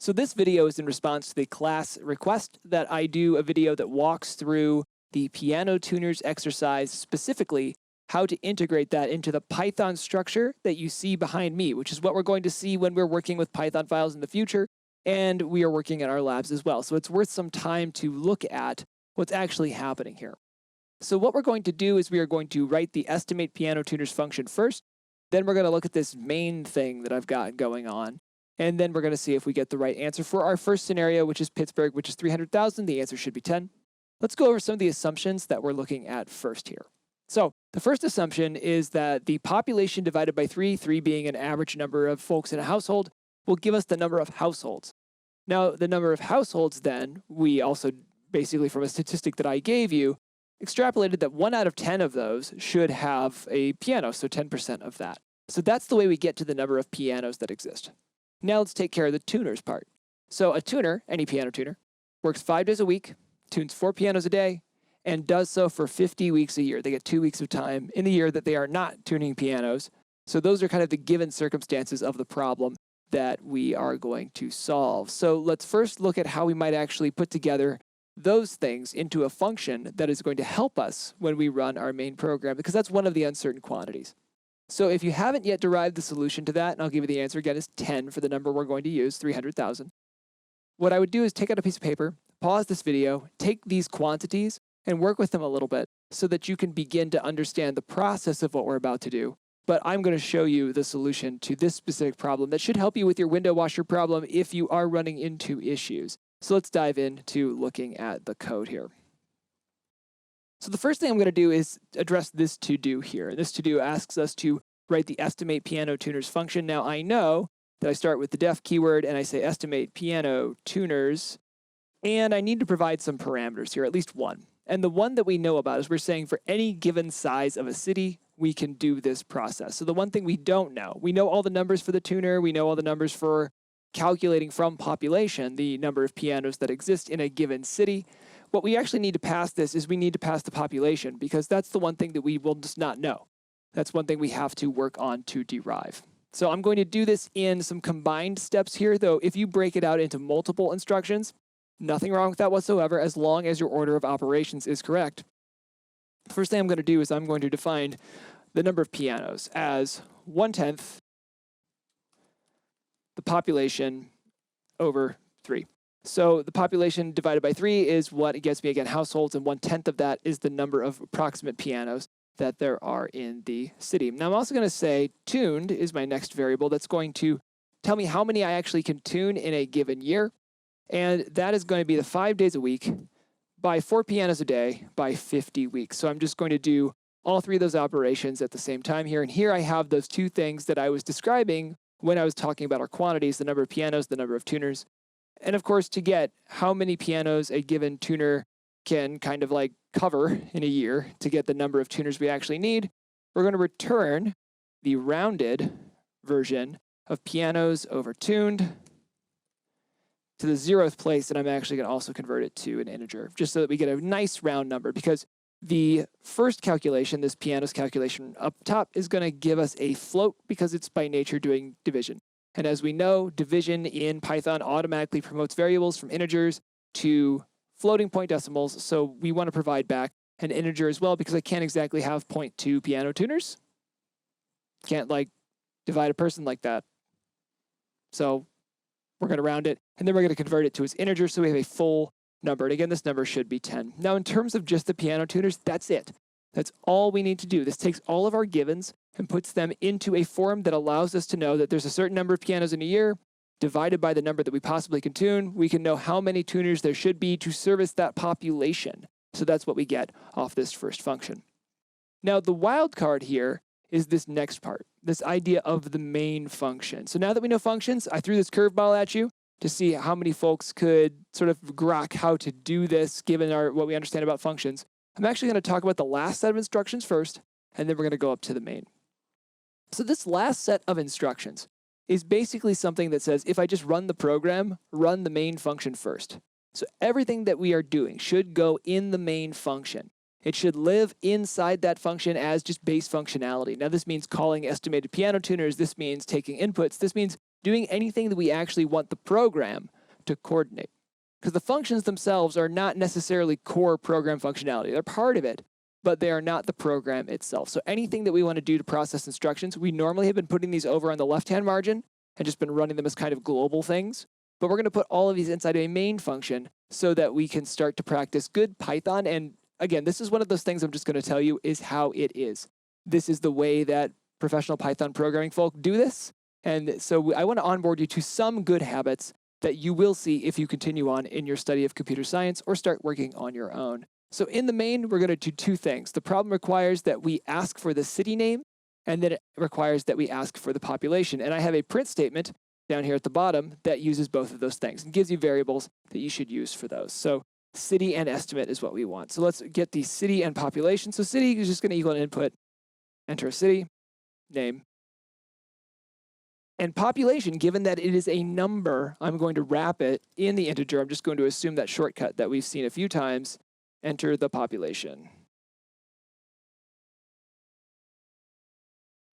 So this video is in response to the class request that I do a video that walks through the piano tuners exercise, specifically how to integrate that into the Python structure that you see behind me, which is what we're going to see when we're working with Python files in the future, and we are working in our labs as well. So it's worth some time to look at what's actually happening here. So what we're going to do is we are going to write the estimate piano tuners function first, then we're going to look at this main thing that I've got going on, and then we're going to see if we get the right answer for our first scenario, which is Pittsburgh, which is 300,000. The answer should be 10. Let's go over some of the assumptions that we're looking at first here. So the first assumption is that the population divided by 3 being an average number of folks in a household, will give us the number of households. Now, the number of households then, we also, basically from a statistic that I gave you, extrapolated that 1 out of 10 of those should have a piano, so 10% of that. So that's the way we get to the number of pianos that exist. Now let's take care of the tuners part. So a tuner, any piano tuner, works 5 days a week, tunes 4 pianos a day, and does so for 50 weeks a year. They get 2 weeks of time in the year that they are not tuning pianos. So those are kind of the given circumstances of the problem that we are going to solve. So let's first look at how we might actually put together those things into a function that is going to help us when we run our main program, because that's one of the uncertain quantities. So if you haven't yet derived the solution to that, and I'll give you the answer again, is 10 for the number we're going to use, 300,000. What I would do is take out a piece of paper, pause this video, take these quantities, and work with them a little bit so that you can begin to understand the process of what we're about to do. But I'm going to show you the solution to this specific problem that should help you with your window washer problem if you are running into issues. So let's dive into looking at the code here. So the first thing I'm going to do is address this to-do here. This to-do asks us to write the estimate piano tuners function. Now I know that I start with the def keyword and I say estimate piano tuners, and I need to provide some parameters here, at least one. And the one that we know about is we're saying for any given size of a city, we can do this process. So the one thing we don't know, we know all the numbers for the tuner, we know all the numbers for calculating from population the number of pianos that exist in a given city. What we actually need to pass this is we need to pass the population, because that's the one thing that we will just not know. That's one thing we have to work on to derive. So I'm going to do this in some combined steps here, though if you break it out into multiple instructions, nothing wrong with that whatsoever, as long as your order of operations is correct. The first thing I'm going to do is I'm going to define the number of pianos as 1/10 the population over 3. So the population divided by 3 is what it gets me, again, households, and 1/10 of that is the number of approximate pianos that there are in the city. Now I'm also going to say tuned is my next variable that's going to tell me how many I actually can tune in a given year. And that is going to be the 5 days a week by 4 pianos a day by 50 weeks. So I'm just going to do all 3 of those operations at the same time here. And here I have those 2 things that I was describing when I was talking about our quantities, the number of pianos, the number of tuners. And of course, to get how many pianos a given tuner can kind of like cover in a year to get the number of tuners we actually need, we're going to return the rounded version of pianos over tuned to the 0th place, and I'm actually going to also convert it to an integer, just so that we get a nice round number, because the first calculation, this pianos calculation up top, is going to give us a float because it's by nature doing division. And as we know, division in Python automatically promotes variables from integers to floating point decimals, so we want to provide back an integer as well, because I can't exactly have 0.2 piano tuners. Can't like divide a person like that. So we're going to round it, and then we're going to convert it to its integer, so we have a full number. And again, this number should be 10. Now, in terms of just the piano tuners, that's it. That's all we need to do. This takes all of our givens and puts them into a form that allows us to know that there's a certain number of pianos in a year, divided by the number that we possibly can tune. We can know how many tuners there should be to service that population. So that's what we get off this first function. Now, the wild card here is this next part, this idea of the main function. So now that we know functions, I threw this curveball at you to see how many folks could sort of grok how to do this given what we understand about functions. I'm actually going to talk about the last set of instructions first, and then we're going to go up to the main. So this last set of instructions is basically something that says if I just run the program, run the main function first. So everything that we are doing should go in the main function. It should live inside that function as just base functionality. Now this means calling estimated piano tuners, this means taking inputs, this means doing anything that we actually want the program to coordinate. Because the functions themselves are not necessarily core program functionality. They're part of it, but they are not the program itself. So anything that we want to do to process instructions, we normally have been putting these over on the left-hand margin and just been running them as kind of global things. But we're going to put all of these inside a main function so that we can start to practice good Python. And again, this is one of those things I'm just going to tell you is how it is. This is the way that professional Python programming folk do this. And so I want to onboard you to some good habits that you will see if you continue on in your study of computer science or start working on your own. So in the main, we're going to do two things. The problem requires that we ask for the city name, and then it requires that we ask for the population. And I have a print statement down here at the bottom that uses both of those things and gives you variables that you should use for those. So city and estimate is what we want. So let's get the city and population. So city is just going to equal an input, enter a city, name. And population, given that it is a number, I'm going to wrap it in the integer. I'm just going to assume that shortcut that we've seen a few times, enter the population.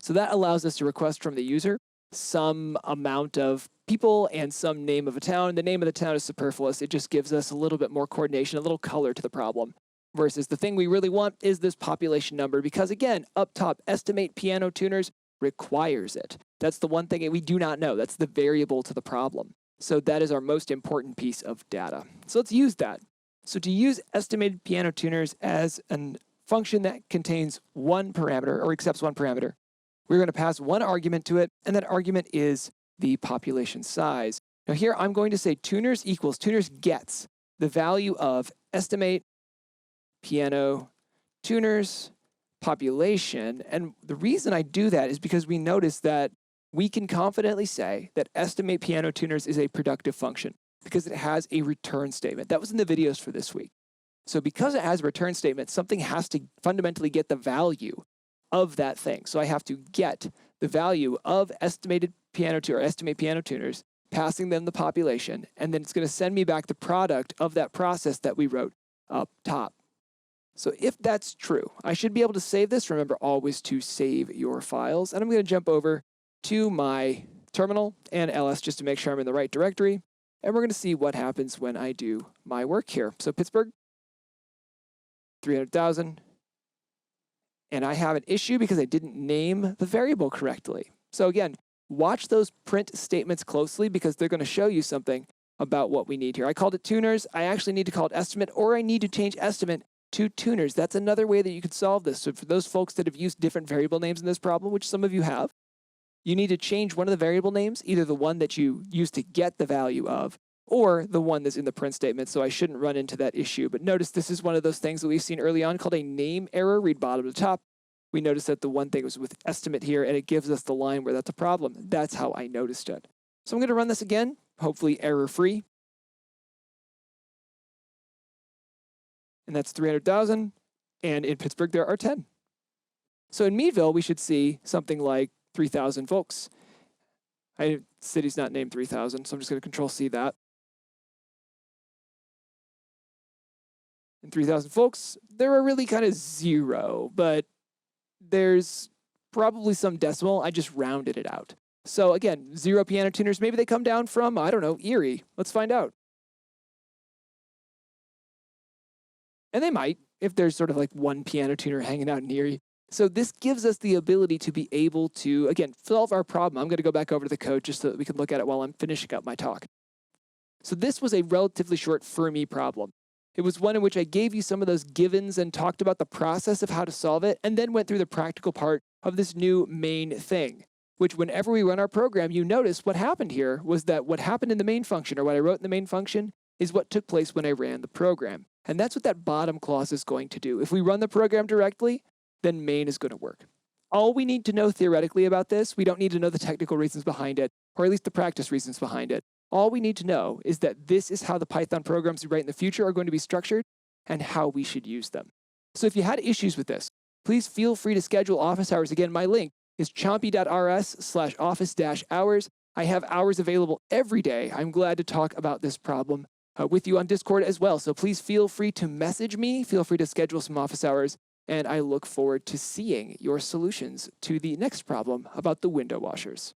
So that allows us to request from the user some amount of people and some name of a town. The name of the town is superfluous. It just gives us a little bit more coordination, a little color to the problem. Versus the thing we really want is this population number because, again, up top, estimate piano tuners requires it. That's the one thing we do not know. That's the variable to the problem. So that is our most important piece of data. So let's use that. So to use estimated piano tuners as a function that contains one parameter or accepts one parameter, we're going to pass one argument to it, and that argument is the population size. Now here I'm going to say tuners gets the value of estimate piano tuners population. And the reason I do that is because we notice that we can confidently say that estimate piano tuners is a productive function because it has a return statement. That was in the videos for this week. So because it has a return statement, something has to fundamentally get the value of that thing. So I have to get the value of estimated piano tuner or estimate piano tuners, passing them the population, and then it's going to send me back the product of that process that we wrote up top. So if that's true, I should be able to save this. Remember always to save your files. And I'm going to jump over to my terminal and ls just to make sure I'm in the right directory. And we're going to see what happens when I do my work here. So Pittsburgh, 300,000. And I have an issue because I didn't name the variable correctly. So again, watch those print statements closely because they're going to show you something about what we need here. I called it tuners. I actually need to call it estimate, or I need to change estimate to tuners. That's another way that you could solve this. So for those folks that have used different variable names in this problem, which some of you have, you need to change one of the variable names, either the one that you use to get the value of, or the one that's in the print statement. So I shouldn't run into that issue. But notice this is one of those things that we've seen early on called a name error. Read bottom to top. We noticed that the one thing was with estimate here, and it gives us the line where that's a problem. That's how I noticed it. So I'm going to run this again, hopefully error-free. And that's 300,000. And in Pittsburgh, there are 10. So in Meadville, we should see something like 3,000 folks. City's not named 3,000, so I'm just going to Control-C that. And 3,000 folks, there are really kind of 0, but there's probably some decimal. I just rounded it out. So again, 0 piano tuners, maybe they come down from, I don't know, Erie. Let's find out. And they might, if there's sort of like one piano tuner hanging out in Erie. So this gives us the ability to be able to, again, solve our problem. I'm going to go back over to the code just so that we can look at it while I'm finishing up my talk. So this was a relatively short Fermi problem. It was one in which I gave you some of those givens and talked about the process of how to solve it, and then went through the practical part of this new main thing, which whenever we run our program, you notice what happened here was that what happened in the main function, or what I wrote in the main function, is what took place when I ran the program. And that's what that bottom clause is going to do. If we run the program directly, then main is going to work. All we need to know theoretically about this, we don't need to know the technical reasons behind it, or at least the practice reasons behind it. All we need to know is that this is how the Python programs we write in the future are going to be structured and how we should use them. So if you had issues with this, please feel free to schedule office hours. Again, my link is chompy.rs/office-hours. I have hours available every day. I'm glad to talk about this problem with you on Discord as well. So please feel free to message me. Feel free to schedule some office hours. And I look forward to seeing your solutions to the next problem about the window washers.